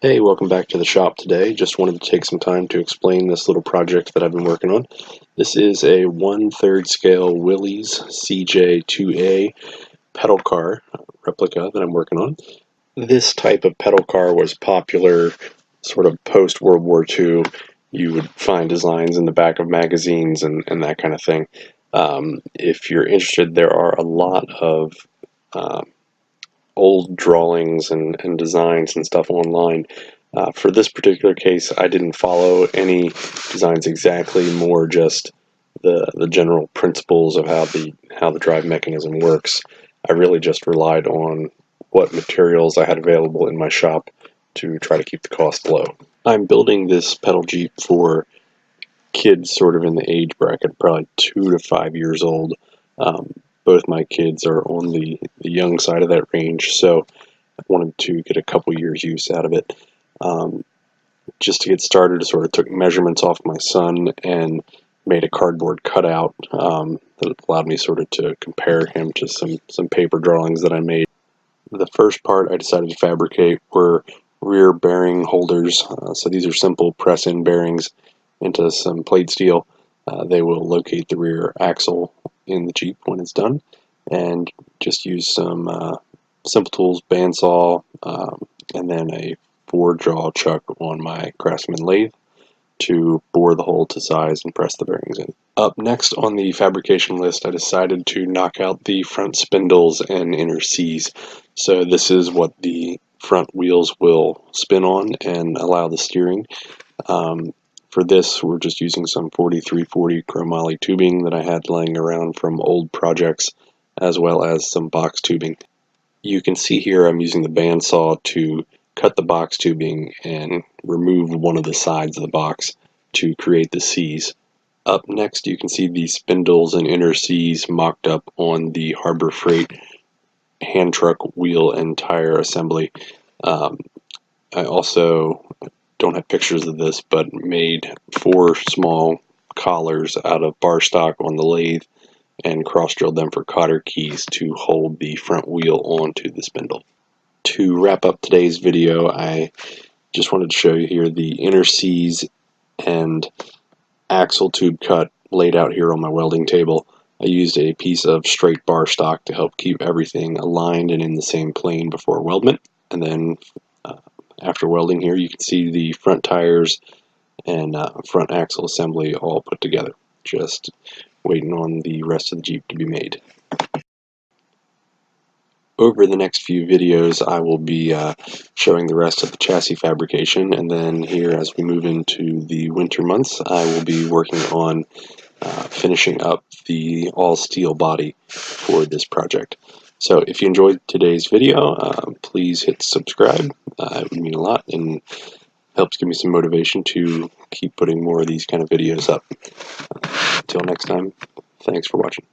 Hey, welcome back to the shop today. Just wanted to take some time to explain this little project that I've been working on. This is a 1/3 scale Willys CJ2A pedal car replica that I'm working on. This type of pedal car was popular sort of post World War II. You would find designs in the back of magazines and that kind of thing. If you're interested, there are a lot of uh, old drawings and designs and stuff online. For this particular case, I didn't follow any designs exactly, more just the general principles of how the drive mechanism works. I really just relied on what materials I had available in my shop to try to keep the cost low. I'm building this pedal Jeep for kids sort of in the age bracket, probably 2 to 5 years old. Um, both my kids are on the young side of that range, so I wanted to get a couple years use out of it. Um, just to get started, I sort of took measurements off my son and made a cardboard cutout that allowed me sort of to compare him to some paper drawings that I made. The first part I decided to fabricate were rear bearing holders. So these are simple press-in bearings into some plate steel. They will locate the rear axle in the Jeep when it's done, and just use some simple tools, bandsaw, and then a 4-jaw chuck on my Craftsman lathe to bore the hole to size and press the bearings in. Up next on the fabrication list, I decided to knock out the front spindles and inner C's. So this is what the front wheels will spin on and allow the steering. For this, we're just using some 4340 chromoly tubing that I had laying around from old projects, as well as some box tubing. You can see here I'm using the bandsaw to cut the box tubing and remove one of the sides of the box to create the C's. Up next, you can see the spindles and inner C's mocked up on the Harbor Freight hand truck wheel and tire assembly. Um, I also don't have pictures of this, but made 4 small collars out of bar stock on the lathe and cross-drilled them for cotter keys to hold the front wheel onto the spindle. To wrap up today's video, I just wanted to show you here the inner C's and axle tube cut laid out here on my welding table. I used a piece of straight bar stock to help keep everything aligned and in the same plane before weldment. And then after welding here, you can see the front tires and front axle assembly all put together. Just waiting on the rest of the Jeep to be made. Over the next few videos, I will be showing the rest of the chassis fabrication, and then here as we move into the winter months, I will be working on finishing up the all-steel body for this project. So if you enjoyed today's video, please hit subscribe. It would mean a lot and helps give me some motivation to keep putting more of these kind of videos up. Until next time, thanks for watching.